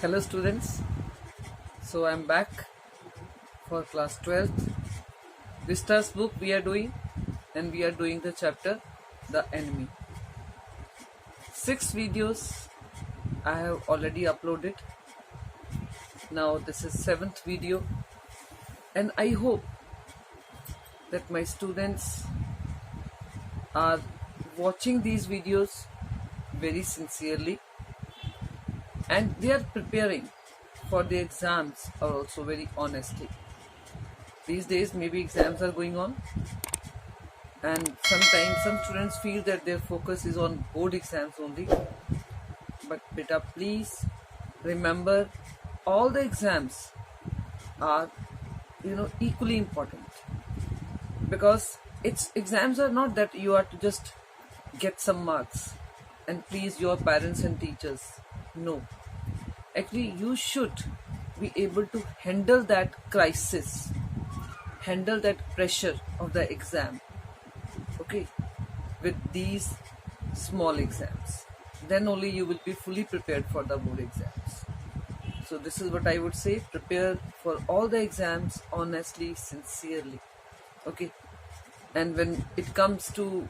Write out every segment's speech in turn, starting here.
Hello students, so I'm back for class 12th. Vista's book we are doing, and we are doing the chapter The Enemy. 6 videos I have already uploaded. Now this is 7th video, and I hope that my students are watching these videos very sincerely and they are preparing for the exams are also very honestly. These days maybe exams are going on, and sometimes some students feel that their focus is on board exams only. But beta, please remember, all the exams are equally important, because exams are not that you are to just get some marks and please your parents and teachers. No, actually you should be able to handle that crisis, handle that pressure of the exam, okay, with these small exams. Then only you will be fully prepared for the board exams. So this is what I would say: prepare for all the exams honestly, sincerely, okay. And when it comes to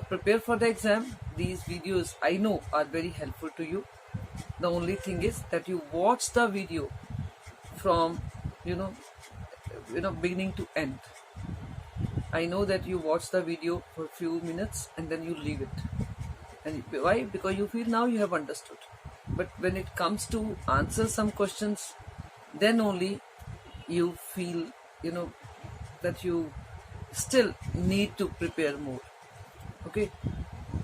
prepare for the exam, these videos I know are very helpful to you. The only thing is that you watch the video from beginning to end. I know that you watch the video for a few minutes and then you leave it. And why? Because you feel now you have understood. But when it comes to answer some questions, then only you feel that you still need to prepare more. Okay,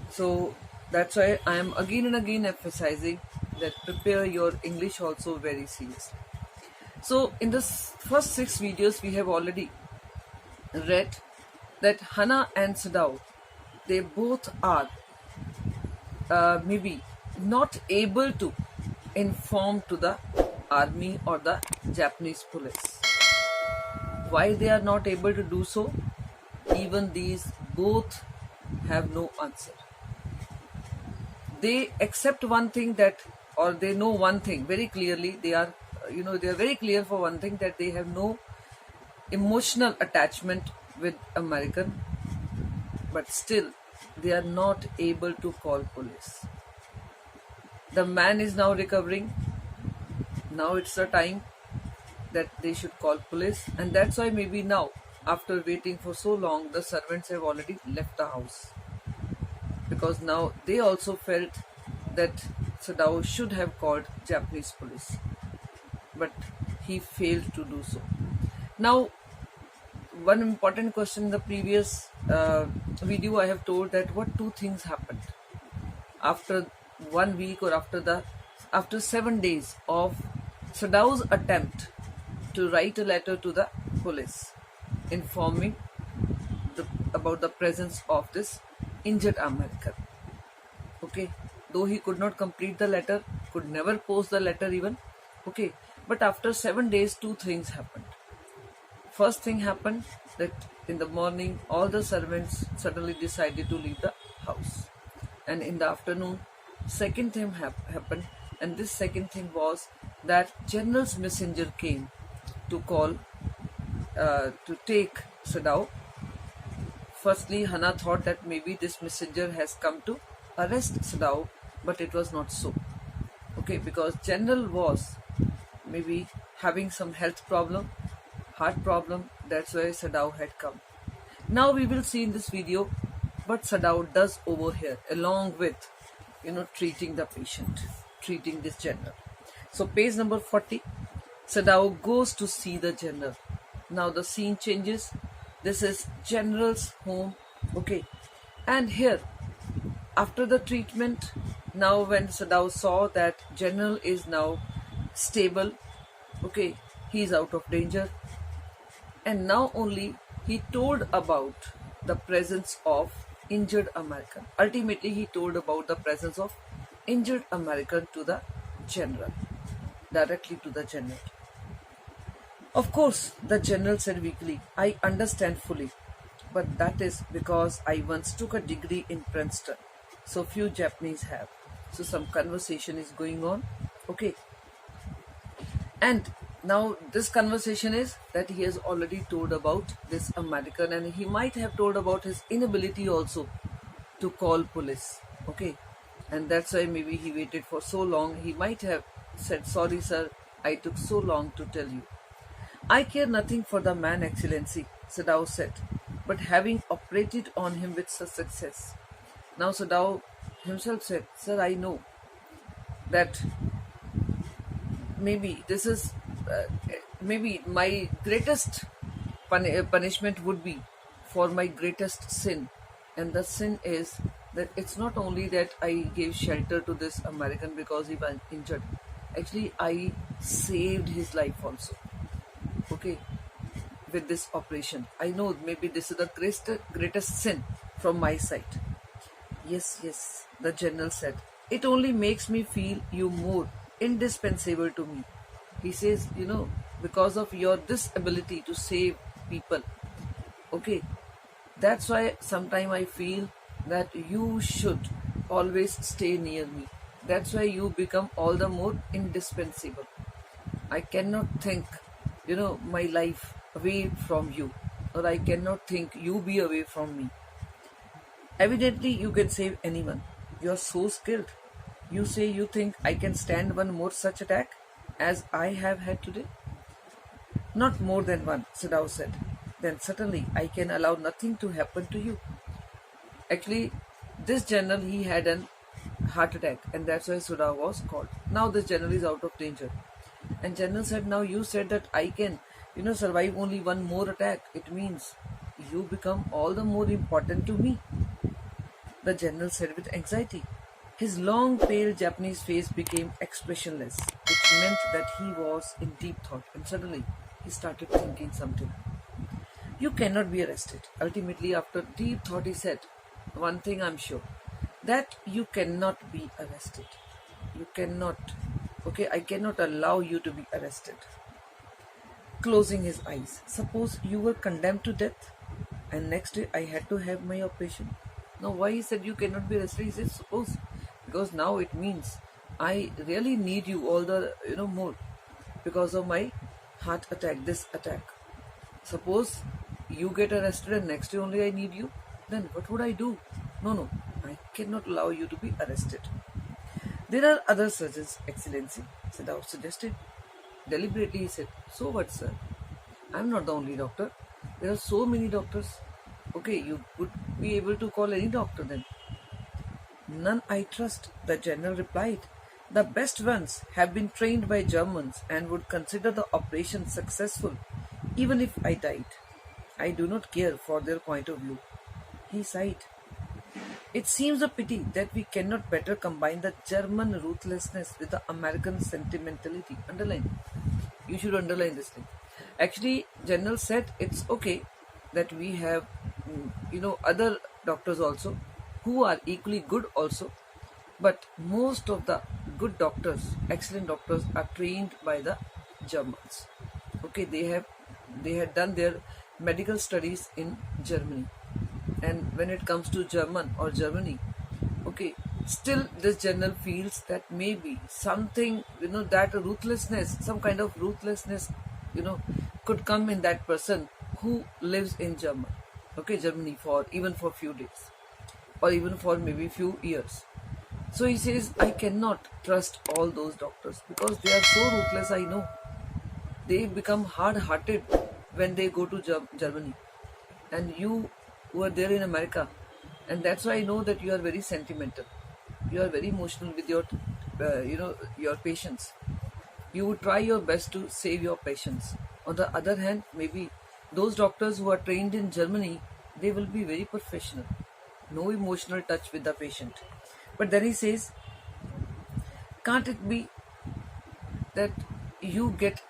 so that's why I am again and again emphasizing that prepare your English also very seriously. So in the first 6 videos we have already read that Hannah and Sadao, they both are maybe not able to inform to the army or the Japanese police. Why they are not able to do so? Even these both have no answer. They accept one thing, that, or they know one thing very clearly. They are they are very clear for one thing, that they have no emotional attachment with American, but still they are not able to call police. The man is now recovering. Now it's the time that they should call police, and that's why maybe now, after waiting for so long, the servants have already left the house, because now they also felt that Sadao should have called Japanese police, but he failed to do so. Now, one important question in the previous video, I have told that what 2 things happened after 1 week, or after 7 days of Sadao's attempt to write a letter to the police informing about the presence of this injured American. Okay, though he could not complete the letter, could never post the letter even. Okay, but after 7 days, 2 things happened. First thing happened that in the morning all the servants suddenly decided to leave the house, and in the afternoon second thing happened, and this second thing was that general's messenger came to call to take Sadao. Firstly, Hannah thought that maybe this messenger has come to arrest Sadao, but it was not so. Okay, because general was maybe having some health problem, heart problem, that's why Sadao had come. Now we will see in this video what Sadao does over here, along with treating the patient, treating this general. So page number 40, Sadao goes to see the general. Now the scene changes. This is general's home, okay, and here after the treatment, now when Sadao saw that general is now stable, okay, he is out of danger, and now only he told about the presence of injured American. Ultimately he told about the presence of injured American to the general, directly to the general. Of course, the general said weakly, I understand fully, but that is because I once took a degree in Princeton, so few Japanese have. So some conversation is going on, okay. And now this conversation is that he has already told about this American, and he might have told about his inability also to call police. Okay. And that's why maybe he waited for so long. He might have said, "Sorry, sir, I took so long to tell you." "I care nothing for the man, Excellency," Sadao said, "but having operated on him with such success." Now Sadao himself said, "Sir, I know that maybe this is uh, maybe my greatest punishment would be for my greatest sin, and the sin is that it's not only that I gave shelter to this American because he was injured. Actually, I saved his life also. Okay, with this operation, I know maybe this is the greatest sin from my side." "Yes, yes," the general said. "It only makes me feel you more indispensable to me." He says, because of your this ability to save people, okay, that's why sometimes I feel that you should always stay near me. That's why you become all the more indispensable. I cannot think, my life away from you, or I cannot think you be away from me. Evidently, you can save anyone. You are so skilled. You say you think I can stand one more such attack as I have had today? "Not more than one," Sadao said. "Then certainly I can allow nothing to happen to you." Actually, this general, he had an heart attack, and that's why Sadao was called. Now this general is out of danger. And general said, "Now you said that I can, survive only one more attack. It means you become all the more important to me," the general said with anxiety. His long, pale Japanese face became expressionless, which meant that he was in deep thought, and suddenly he started thinking something. "You cannot be arrested." Ultimately, after deep thought, he said, "One thing I'm sure, that you cannot be arrested. You cannot, okay, I cannot allow you to be arrested." Closing his eyes, "Suppose you were condemned to death, and next day I had to have my operation." Now, why he said you cannot be arrested? He said, "Suppose," because now it means I really need you all the more because of my heart attack, this attack. Suppose you get arrested and next day only I need you, then what would I do? No, no, I cannot allow you to be arrested. "There are other surgeons, Excellency," Sadao suggested. Deliberately he said, "So what, sir? I'm not the only doctor. There are so many doctors." "Okay, you would be able to call any doctor then." "None I trust," the general replied. "The best ones have been trained by Germans and would consider the operation successful even if I died. I do not care for their point of view." He sighed. "It seems a pity that we cannot better combine the German ruthlessness with the American sentimentality." Underline. You should underline this thing. Actually, General said it's okay that we have, other doctors also who are equally good also, but most of the good doctors, excellent doctors, are trained by the Germans. Okay, they had done their medical studies in Germany, and when it comes to German or Germany, okay, still this general feels that maybe something, that ruthlessness, some kind of ruthlessness, you know could come in that person who lives in Germany for even for few days, or even for maybe few years. So he says, "I cannot trust all those doctors because they are so ruthless. I know they become hard-hearted when they go to Germany, and you were there in America, and that's why I know that you are very sentimental. You are very emotional with your patients. You would try your best to save your patients. On the other hand, maybe those doctors who are trained in Germany, they will be very professional, no emotional touch with the patient." But then he says, "Can't it be that you get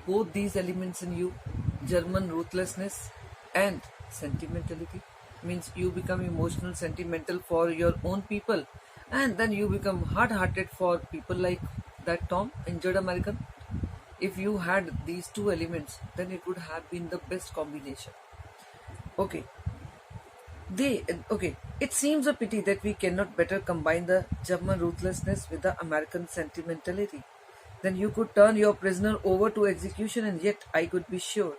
both these elements in you, German ruthlessness and sentimentality? Means you become emotional, sentimental for your own people, and then you become hard-hearted for people like that Tom, injured American. If you had these two elements, then it would have been the best combination." Okay, it seems a pity that we cannot better combine the German ruthlessness with the American sentimentality. Then you could turn your prisoner over to execution, and yet I could be sure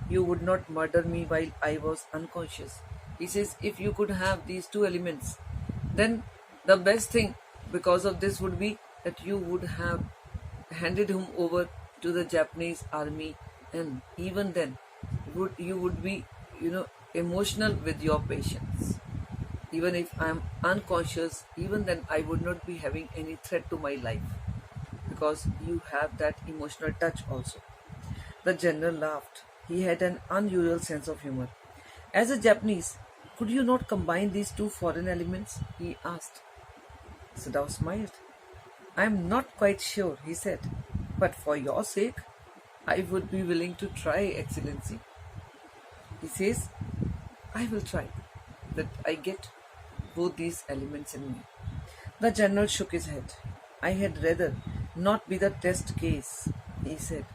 you would not murder me while I was unconscious. He says, if you could have these two elements, then the best thing because of this would be that you would have handed him over to the Japanese army, and even then you would be, emotional with your patients. Even if I am unconscious, even then I would not be having any threat to my life because you have that emotional touch also. The general laughed. He had an unusual sense of humor. As a Japanese, could you not combine these two foreign elements? He asked. Sadao smiled. I am not quite sure, he said, but for your sake, I would be willing to try, Excellency. He says, I will try that I get both these elements in me. The general shook his head. I had rather not be the test case, he said.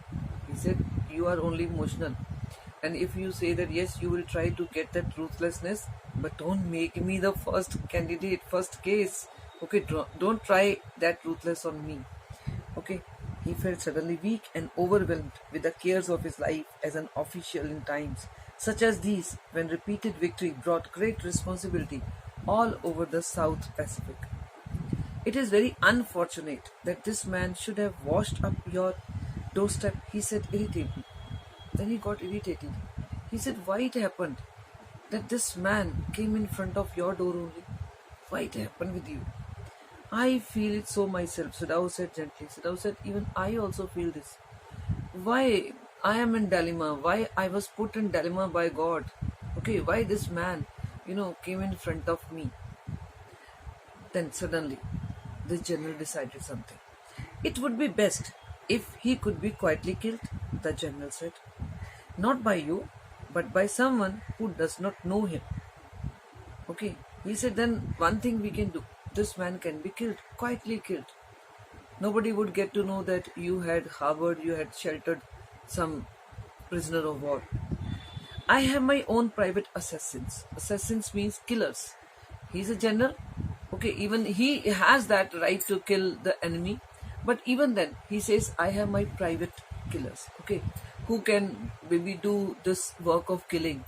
He said, you are only emotional. And if you say that yes, you will try to get that ruthlessness, but don't make me the first candidate, first case. Okay, don't try that ruthless on me. Okay, he felt suddenly weak and overwhelmed with the cares of his life as an official in times such as these, when repeated victory brought great responsibility all over the South Pacific. It is very unfortunate that this man should have washed up your doorstep, he said irritably. Then he got irritated. He said, why it happened that this man came in front of your door only? Why it happened with you? I feel it so myself, Sadao said gently. Sadao said, even I also feel this. Why I am in dilemma? Why I was put in dilemma by God? Okay, why this man, came in front of me? Then suddenly, the general decided something. It would be best if he could be quietly killed, the general said. Not by you, but by someone who does not know him. Okay, he said, then one thing we can do. This man can be killed, quietly killed. Nobody would get to know that you had harbored, you had sheltered some prisoner of war. I have my own private assassins. Assassins means killers. He's a general. Okay, even he has that right to kill the enemy. But even then, he says, I have my private killers. Okay, who can maybe do this work of killing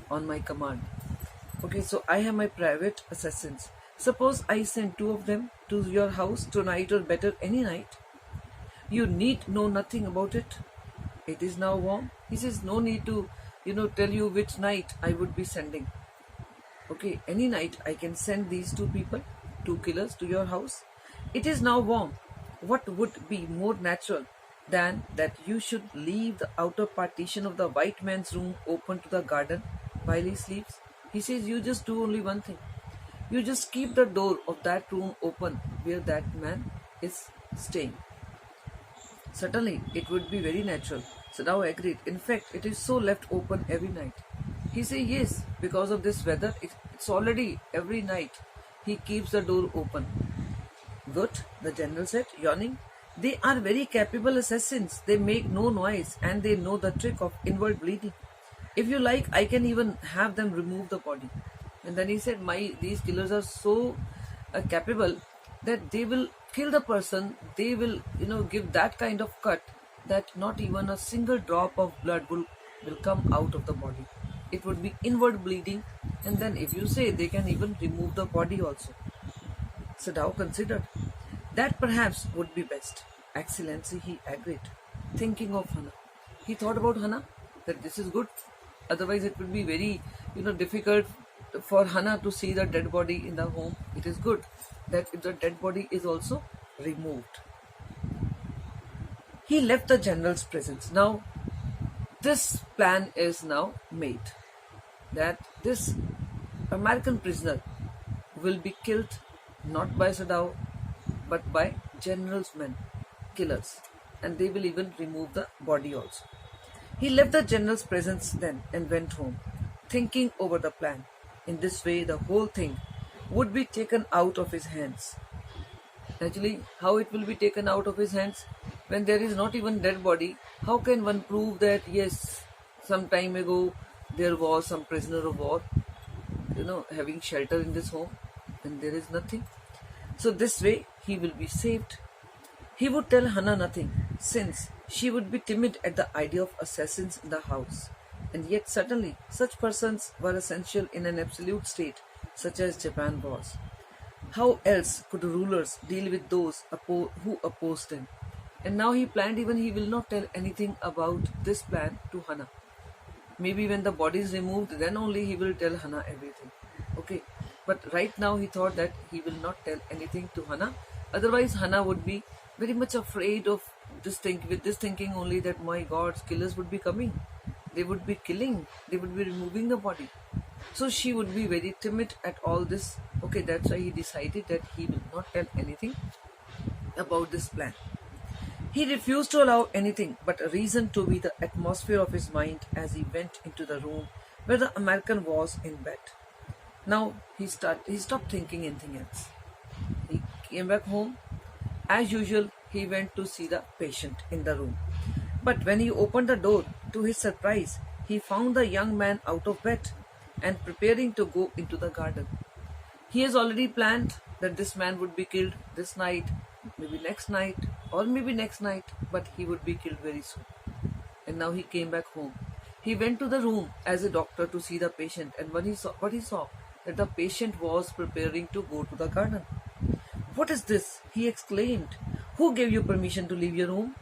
on my command. Okay, so I have my private assassins. Suppose I send two of them to your house tonight, or better any night. You need know nothing about it. It is now warm. He says, no need to, tell you which night I would be sending. Okay, any night I can send these two people, two killers, to your house. It is now warm. What would be more natural than that you should leave the outer partition of the white man's room open to the garden while he sleeps? He says, you just do only one thing. You just keep the door of that room open where that man is staying. Certainly, it would be very natural. Sadao agreed. In fact, it is so left open every night. He said, yes, because of this weather, it's already every night. He keeps the door open. Good, the general said, yawning. They are very capable assassins. They make no noise and they know the trick of inward bleeding. If you like, I can even have them remove the body. And then he said, these killers are so capable that they will kill the person. They will, give that kind of cut that not even a single drop of blood will come out of the body. It would be inward bleeding. And then if you say they can even remove the body also. Sadao considered. That perhaps would be best. Excellency, he agreed. Thinking of Hana. He thought about Hana, that this is good. Otherwise it would be very, difficult for Hana to see the dead body in the home. It is good that if the dead body is also removed. He left the general's presence. Now, this plan is now made. That this American prisoner will be killed not by Sadao, but by general's men, killers. And they will even remove the body also. He left the general's presence then and went home, thinking over the plan. In this way, the whole thing would be taken out of his hands. Naturally, how it will be taken out of his hands? When there is not even dead body, how can one prove that yes, some time ago there was some prisoner of war, having shelter in this home, and there is nothing. So this way he will be saved. He would tell Hana nothing. since she would be timid at the idea of assassins in the house. And yet, suddenly, such persons were essential in an absolute state, such as Japan was. How else could rulers deal with those who opposed them? And now he planned even he will not tell anything about this plan to Hana. Maybe when the body is removed, then only he will tell Hana everything. Okay. But right now he thought that he will not tell anything to Hana. Otherwise, Hana would be very much afraid of this thing, with this thinking only that my God, killers would be coming. They would be killing. They would be removing the body. So she would be very timid at all this. Okay, that's why he decided that he will not tell anything about this plan. He refused to allow anything but a reason to be the atmosphere of his mind as he went into the room where the American was in bed. Now he stopped thinking anything else. He came back home. As usual, he went to see the patient in the room. But when he opened the door, to his surprise, he found the young man out of bed and preparing to go into the garden. He has already planned that this man would be killed this night, maybe next night, or maybe next night, but he would be killed very soon. And now he came back home. He went to the room as a doctor to see the patient, and when he saw that the patient was preparing to go to the garden. What is this? He exclaimed. Who gave you permission to leave your room?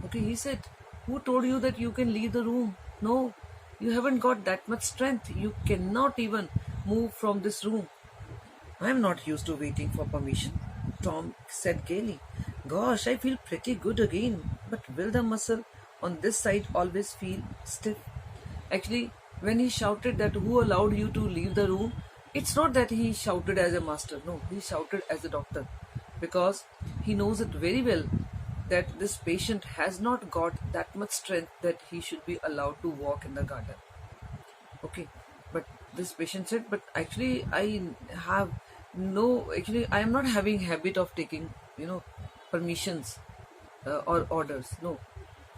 Okay, he said, who told you that you can leave the room? No, you haven't got that much strength. You cannot even move from this room. I am not used to waiting for permission, Tom said gaily. Gosh, I feel pretty good again, but will the muscle on this side always feel stiff? Actually, when he shouted that who allowed you to leave the room, it's not that he shouted as a master. No, he shouted as a doctor, because he knows it very well that this patient has not got that much strength that he should be allowed to walk in the garden. Okay, but this patient said, but actually I am not having habit of taking permissions or orders. No,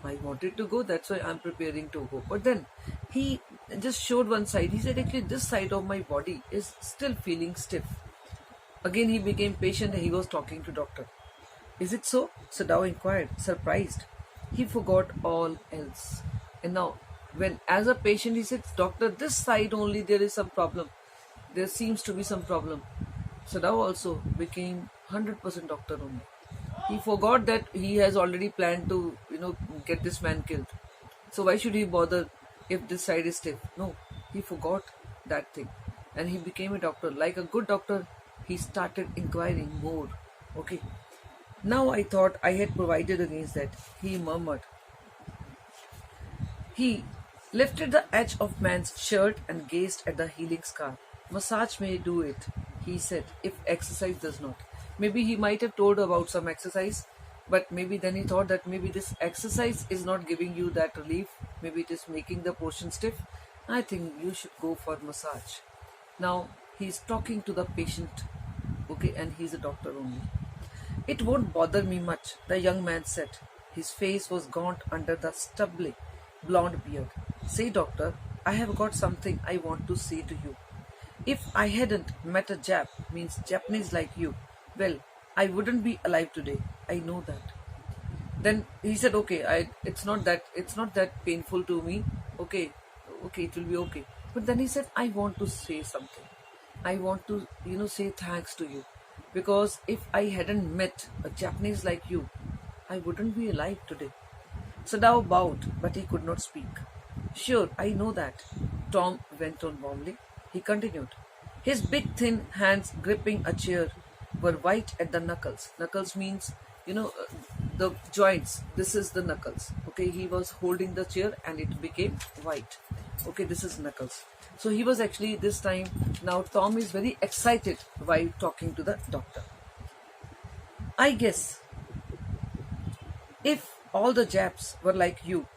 I wanted to go, that's why I'm preparing to go. But then he just showed one side. He said, actually this side of my body is still feeling stiff. Again he became patient and he was talking to doctor. Is it so? Sadao inquired, surprised. He forgot all else. And now, when as a patient he said, doctor, this side only there is some problem. There seems to be some problem. Sadao also became 100% doctor only. He forgot that he has already planned to, get this man killed. So why should he bother if this side is stiff? No, he forgot that thing. And he became a doctor. Like a good doctor, he started inquiring more. Okay. Now I thought I had provided against that, he murmured. He lifted the edge of man's shirt and gazed at the healing scar. Massage may do it, he said, if exercise does not. Maybe he might have told about some exercise, but maybe then he thought that maybe this exercise is not giving you that relief. Maybe it is making the portion stiff. I think you should go for massage. Now he's talking to the patient, okay, and he's a doctor only. It won't bother me much, the young man said. His face was gaunt under the stubbly blonde beard. Say, doctor, I have got something I want to say to you. If I hadn't met a Jap, means Japanese like you, well, I wouldn't be alive today. I know that. Then he said, okay, it's not that painful to me. Okay, it will be okay. But then he said, I want to say something. I want to, say thanks to you. Because if I hadn't met a Japanese like you, I wouldn't be alive today. Sadao bowed, but he could not speak. Sure, I know that, Tom went on warmly. He continued. His big thin hands gripping a chair were white at the knuckles. Knuckles means, the joints. This is the knuckles. Okay, he was holding the chair and it became white. Okay, this is knuckles. So he was actually this time, now Tom is very excited while talking to the doctor. I guess if all the Japs were like you,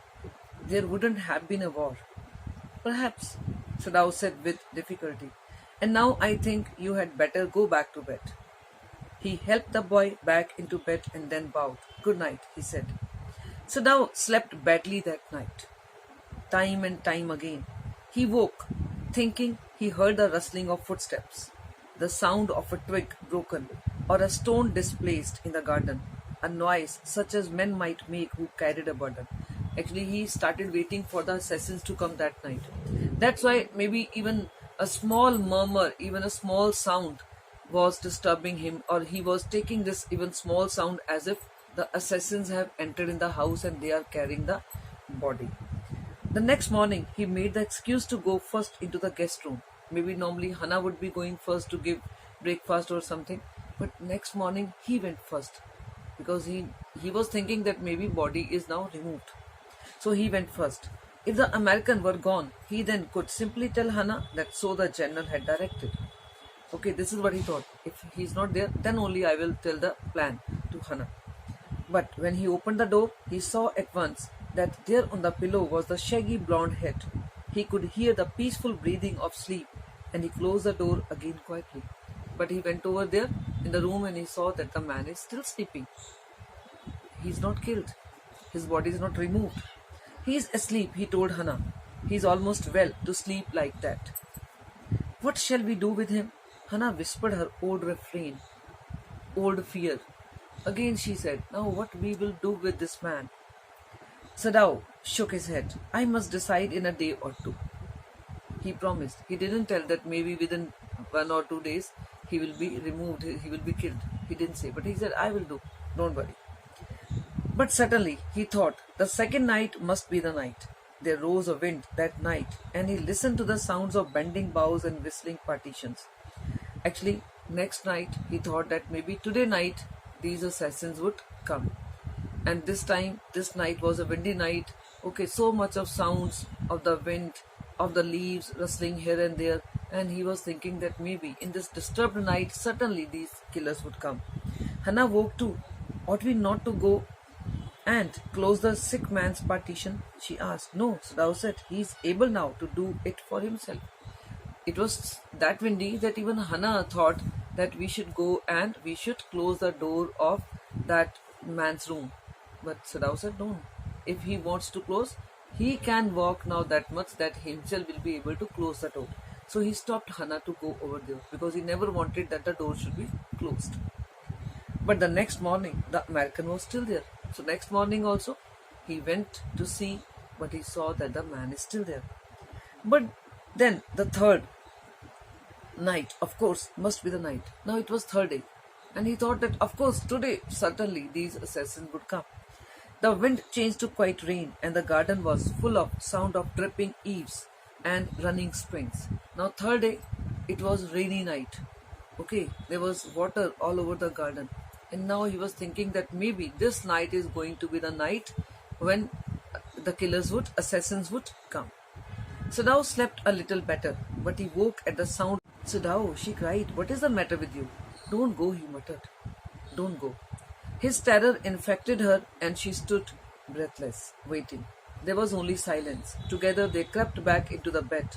there wouldn't have been a war. Perhaps, Sadao said with difficulty. And now I think you had better go back to bed. He helped the boy back into bed and then bowed. Good night, he said. Sadao slept badly that night. Time and time again, he woke, thinking he heard the rustling of footsteps, the sound of a twig broken, or a stone displaced in the garden. a noise such as men might make who carried a burden. Actually, he started waiting for the assassins to come that night. That's why maybe even a small murmur, even a small sound was disturbing him, or he was taking this even small sound as if the assassins have entered in the house and they are carrying the body. The next morning, he made the excuse to go first into the guest room. Maybe normally Hannah would be going first to give breakfast or something, but next morning he went first because he was thinking that maybe body is now removed. So he went first. If the American were gone, he then could simply tell Hannah that so the general had directed. Okay, this is what he thought. If he's not there, then only I will tell the plan to Hannah. But when he opened the door, he saw at once that there on the pillow was the shaggy blonde head. He could hear the peaceful breathing of sleep, and he closed the door again quietly. But he went over there in the room and he saw that the man is still sleeping. He's not killed. His body is not removed. He is asleep, he told Hannah. He is almost well to sleep like that. What shall we do with him? Hannah whispered her old refrain, old fear. Again she said, now what we will do with this man? Sadao shook his head. I must decide in a day or two. He promised. He didn't tell that maybe within 1 or 2 days he will be removed, he will be killed. He didn't say, but he said, I will do. Don't worry. But suddenly he thought the second night must be the night. There rose a wind that night, and he listened to the sounds of bending boughs and whistling partitions. Actually, next night he thought that maybe today night these assassins would come. And this time, this night was a windy night. Okay, so much of sounds of the wind, of the leaves rustling here and there. And he was thinking that maybe in this disturbed night, certainly these killers would come. Hannah woke too. Ought we not to go and close the sick man's partition? She asked. No, Sadao said, he is able now to do it for himself. It was that windy that even Hannah thought that we should go and we should close the door of that man's room. But Sadao said no. If he wants to close, he can walk now that much that himself will be able to close the door. So he stopped Hannah to go over there because he never wanted that the door should be closed. But the next morning, the American was still there. So next morning also, he went to see, but he saw that the man is still there. But then the third night, of course, must be the night. Now it was third day. And he thought that, of course, today, certainly, these assassins would come. The wind changed to quiet rain, and the garden was full of sound of dripping eaves and running springs. Now third day, it was rainy night. Okay, there was water all over the garden. And now he was thinking that maybe this night is going to be the night when the assassins would come. Sadao slept a little better, but he woke at the sound. Sadao, she cried, what is the matter with you? Don't go, he muttered. Don't go. His terror infected her and she stood breathless, waiting. There was only silence. Together they crept back into the bed,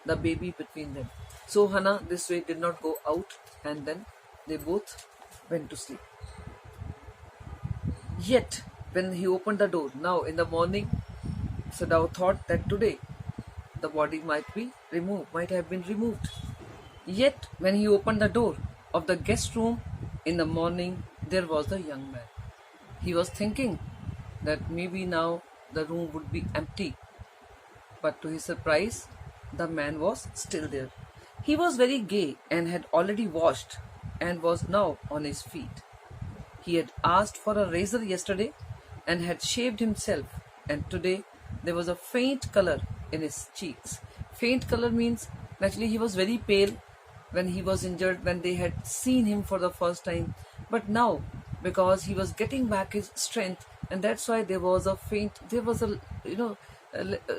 the baby between them. So Hannah this way did not go out, and then they both went to sleep. Yet, when he opened the door, now in the morning, Sadao thought that today the body might have been removed. Yet, when he opened the door of the guest room in the morning, there was the young man. He was thinking that maybe now the room would be empty. But to his surprise, the man was still there. He was very gay and had already washed and was now on his feet. He had asked for a razor yesterday and had shaved himself, and today there was a faint color in his cheeks. Faint color means naturally he was very pale when he was injured, when they had seen him for the first time. But now, because he was getting back his strength, and that's why there was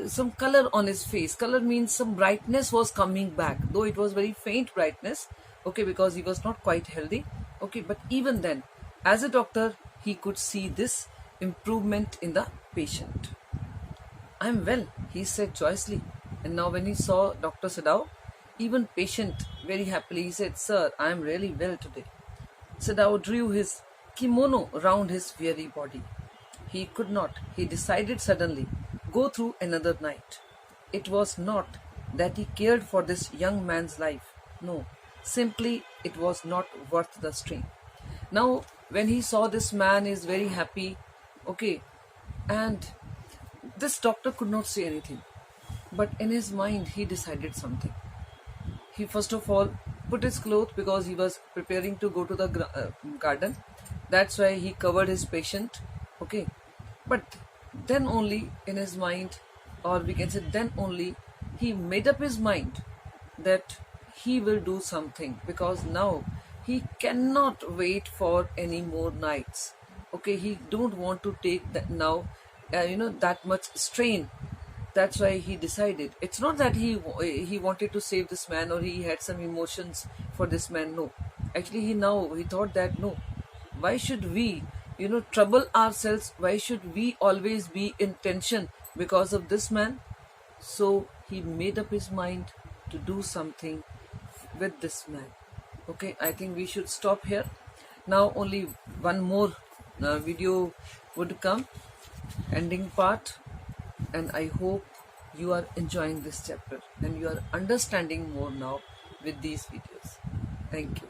some color on his face. Color means some brightness was coming back, though it was very faint brightness, okay, because he was not quite healthy, okay, but even then, as a doctor, he could see this improvement in the patient. I'm well, he said joyously. And now when he saw Dr. Sadao, even patient, very happily, he said, Sir, I am really well today. Sadao drew his kimono round his weary body. He could not, he decided suddenly, go through another night. It was not that he cared for this young man's life. No, simply it was not worth the strain. Now, when he saw this man is very happy, okay, and this doctor could not say anything, but in his mind he decided something. He first of all put his clothes because he was preparing to go to the garden. That's why he covered his patient, okay. But then only in his mind, or we can say then only, he made up his mind that he will do something, because now he cannot wait for any more nights, okay. He don't want to take that now, that much strain. That's why he decided. It's not that he wanted to save this man, or he had some emotions for this man. No, actually he thought that no, why should we trouble ourselves? Why should we always be in tension because of this man? So he made up his mind to do something with this man. Okay, I think we should stop here. Now only one more video would come, ending part, and I hope you are enjoying this chapter and you are understanding more now with these videos. Thank you.